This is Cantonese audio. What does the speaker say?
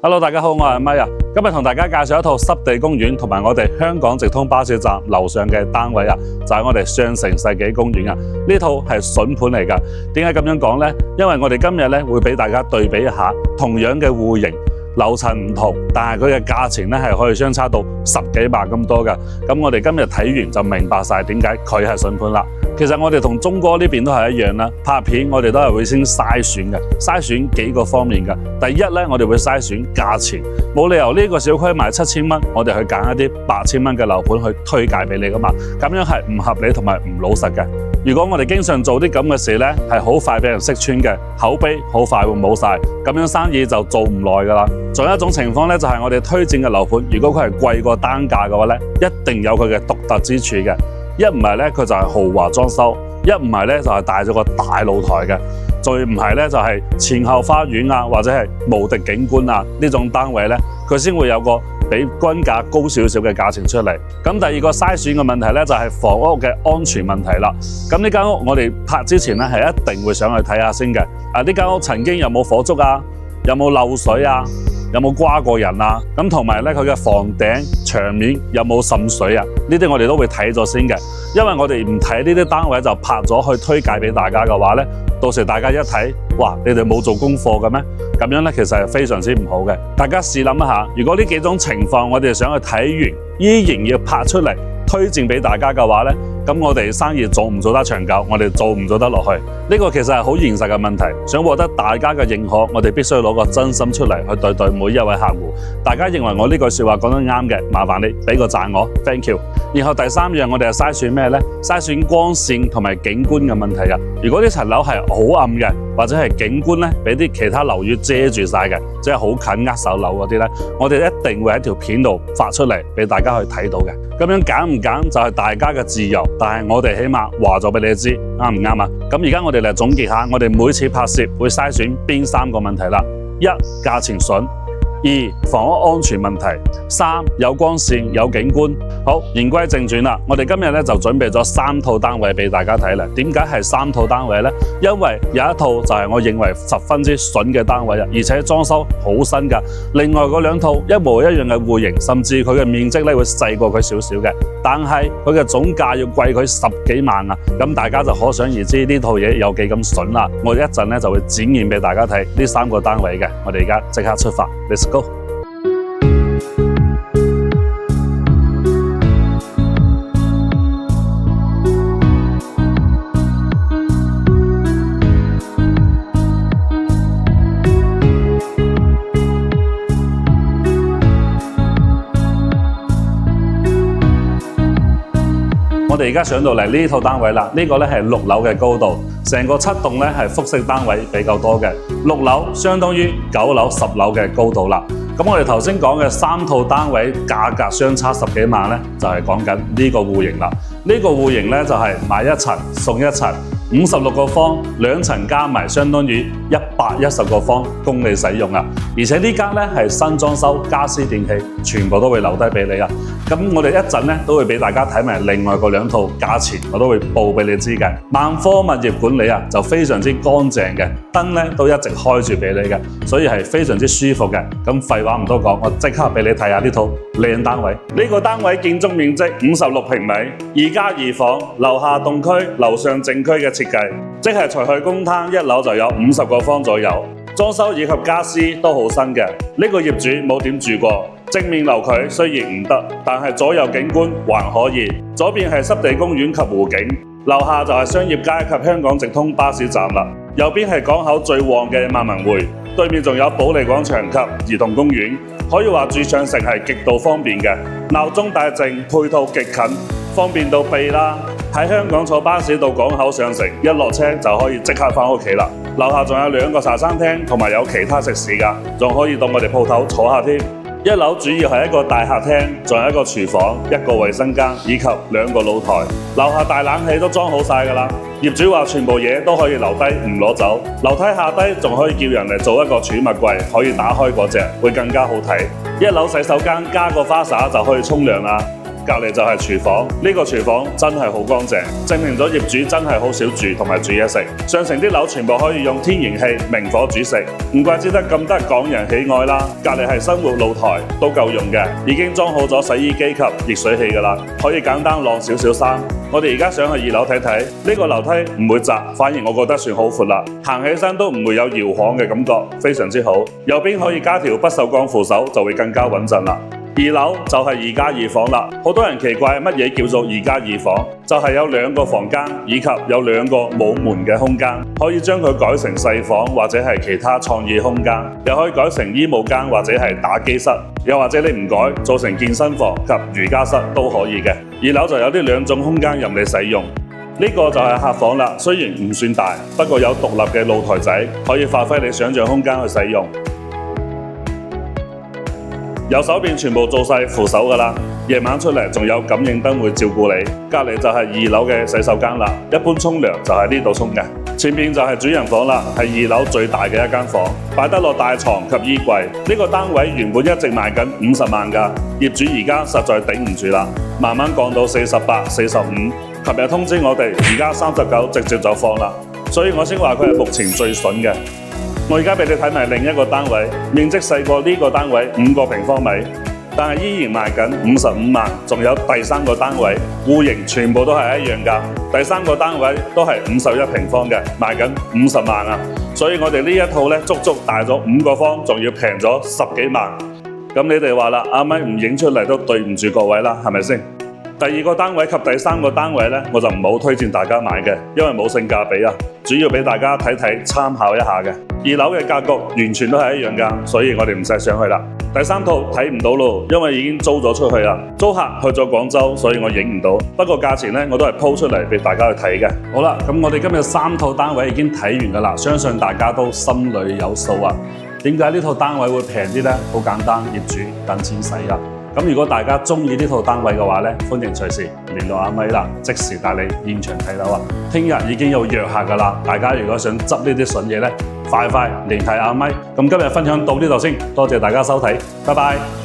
Hello， 大家好，我係咪啊。今日同大家介紹一套濕地公園同埋我哋香港直通巴士站樓上嘅單位啊，就係我哋上城世紀公園啊。呢套係筍盤嚟㗎。點解咁樣講呢？因為我哋今日咧會俾大家對比一下同樣嘅戶型。樓層唔同，但係佢嘅價錢咧係可以相差到10幾萬咁多㗎。咁我哋今日睇完就明白晒點解佢係筍盤啦。其實我哋同中哥呢邊都係一樣啦，拍片我哋都係會先篩選嘅，篩選幾個方面嘅。第一咧，我哋會篩選價錢，冇理由呢個小區賣7000蚊，我哋去揀一啲8000蚊嘅樓盤去推介俾你㗎嘛，咁樣係唔合理同埋唔老實嘅。如果我哋經常做啲咁嘅事咧，係好快俾人識穿嘅，口碑好快會冇晒，咁樣生意就做唔耐㗎啦。仲有一種情況咧，就係我哋推薦嘅樓盤，如果佢係貴過單價嘅話咧，一定有佢嘅獨特之處嘅。一唔係咧，佢就係豪華裝修；一唔係咧，就係帶咗個大露台嘅；再唔係咧，就係前後花園啊，或者係無敵景觀啊呢種單位咧，佢先會有個比均價高少少嘅價錢出嚟。咁第二個篩選嘅問題咧，就係房屋嘅安全問題啦。咁呢間屋我哋拍之前咧，係一定會上去睇下先嘅。呢間屋曾經有冇火燭啊？有冇漏水啊？有冇刮過人啊？咁同埋咧，佢嘅房頂牆面有冇滲水啊？呢啲我哋都會睇咗先嘅，因為我哋唔睇呢啲單位就拍咗去推介俾大家嘅話咧，到時大家一睇，哇！你哋冇做功課嘅咩？咁樣咧其實係非常之唔好嘅。大家試諗一下，如果呢幾種情況我哋想去睇完，依然要拍出嚟推薦俾大家嘅話咧，咁我哋生意做唔做得長久？我哋做唔做得落去？呢個其實係好現實嘅問題。想獲得大家嘅認可，我哋必須攞個真心出嚟去對每一位客戶。大家認為我呢句說話講得啱嘅，麻煩你俾個讚我 ，thank you。然後第三樣我哋係篩選咩呢？篩選光線同埋景觀嘅問題啊。如果呢層樓係好暗嘅，或者係景觀咧俾啲其他樓宇遮住晒嘅，即係好近握手樓嗰啲咧，我哋一定會喺條片度發出嚟俾大家去睇到嘅。咁樣揀唔揀就係大家嘅自由，但係我哋起碼話咗俾你知，啱唔啱啊？咁而家我哋嚟總結下，我哋每次拍攝會篩選邊3個問題啦：一、價錢筍；2、房屋安全問題；3、有光線有景觀。好，言歸正傳啦，我哋今日咧就準備咗3套單位俾大家睇啦。點解係3套單位呢？因為有一套就係我認為十分之筍嘅單位啊，而且裝修好新㗎。另外嗰2套一模一樣嘅戶型，甚至佢嘅面積咧會細過佢少少嘅，但係佢嘅總價要貴佢10幾萬啊！咁大家就可想而知呢套嘢有幾咁筍啦。我哋一陣咧就會展現俾大家睇呢3個單位嘅。我哋而家即刻出發 ，Let's go！我哋而家上到嚟呢套單位啦，呢個咧係6樓嘅高度，成個7棟咧係複式單位比較多嘅，6樓相當於9樓、10樓嘅高度啦。咁我哋頭先講嘅3套單位價格相差10幾萬咧，就係講緊呢個戶型啦。呢個戶型咧就係買1層送1層，56個方，2層加埋相當於110個方供你使用啊！而且呢間咧係新裝修，家私電器全部都會留低俾你啊！咁我哋一陣咧都會俾大家睇埋另外嗰2套價錢，我都會報俾你知嘅。萬科物業管理啊，就非常之乾淨嘅，燈咧都一直開住俾你嘅，所以係非常之舒服嘅。咁廢話唔多講，我即刻俾你睇下呢套靚單位。呢個單位建築面積56平米，2家2房，樓下動區，樓上正區嘅設計，即係除去公攤，1樓就有50個方左右。裝修以及家私都好新嘅。呢個業主冇點住過。正面樓距雖然唔得，但係左右景觀還可以。左邊係濕地公園及湖景，樓下就係商業街及香港直通巴士站啦。右邊係港口最旺嘅萬文匯，對面仲有保利廣場及兒童公園，可以話住上城係極度方便嘅。鬧鐘大靜，配套極近，方便到痹啦。喺香港坐巴士到港口上城，一落車就可以即刻返屋企啦。樓下仲有2個茶餐廳，同埋有其他食肆㗎，仲可以到我哋鋪頭坐下添。1樓主要係一個大客廳，仲有一個廚房、1個衛生間以及2個露台。樓下大冷氣都裝好晒㗎啦。業主話全部嘢都可以留低唔攞走。樓梯下低仲可以叫人嚟做一個儲物櫃，可以打開嗰隻，會更加好睇。1樓洗手間加個花灑就可以沖涼啦。隔隔離就係廚房，呢個廚房真係好乾淨，證明咗業主真係好少住同埋煮嘢食。上層啲樓全部可以用天然氣明火煮食，唔怪之得咁得港人喜愛啦。隔離係生活露台，都夠用嘅，已經裝好咗洗衣機及熱水器㗎啦，可以簡單晾少少衫。我哋而家上去2樓睇睇，呢個樓梯唔會窄，反而我覺得算好闊啦，行起身都唔會有搖晃嘅感覺，非常之好。右邊可以加條不鏽鋼扶手，就會更加穩陣啦。2樓就係2+2房啦，好多人奇怪乜嘢叫做2+2房，就係有2個房間以及有2個冇門嘅空間，可以將佢改成細房或者係其他創意空間，又可以改成衣帽間或者係打機室，又或者你唔改做成健身房及瑜伽室都可以嘅。2樓就有呢2種空間任你使用。呢個就係客房啦，雖然唔算大，不過有獨立嘅露台仔，可以發揮你想像空間去使用。右手邊全部做晒扶手㗎啦，夜晚出嚟仲有感應燈會照顧你。隔離就係2樓嘅洗手間啦，一般沖涼就喺呢度沖嘅。前面就係主人房啦，係2樓最大嘅一間房，擺得落大床及衣櫃。呢個單位原本一直賣緊50萬㗎，業主而家實在頂唔住啦，慢慢降到48、45。琴日通知我哋，而家39直接就放啦，所以我先話佢係目前最筍嘅。我而家俾你睇埋另一個單位，面積細過呢個單位5個平方米，但係依然賣緊55萬。仲有第3個單位，戶型全部都係一樣㗎。第3個單位都係51平方嘅，賣緊50萬啊！所以我哋呢一套呢，足足大咗5個方，仲要平咗10幾萬。咁你哋話啦，阿咪唔影出嚟都對唔住各位啦，係咪先？第2個單位及第3個單位呢，我就唔好推薦大家買嘅，因為冇性價比啊，主要俾大家睇睇參考一下嘅。2樓嘅格局完全都係一樣㗎，所以我哋唔使上去啦。第3套睇唔到咯，因為已經租咗出去啦，租客去咗廣州，所以我影唔到。不過價錢呢，我都係鋪出嚟俾大家去睇嘅。好啦，咁我哋今日3套單位已經睇完㗎啦，相信大家都心裏有數啊。點解呢套單位會平啲呢？好簡單，業主等錢使啊。咁如果大家中意呢套單位嘅話呢，歡迎隨時聯絡阿咪啦，即時帶你現場睇樓啊！聽日已經有約客㗎啦，大家如果想執呢啲筍嘢呢，快聯繫阿咪。咁今日分享到呢度先，多謝大家收睇，拜拜。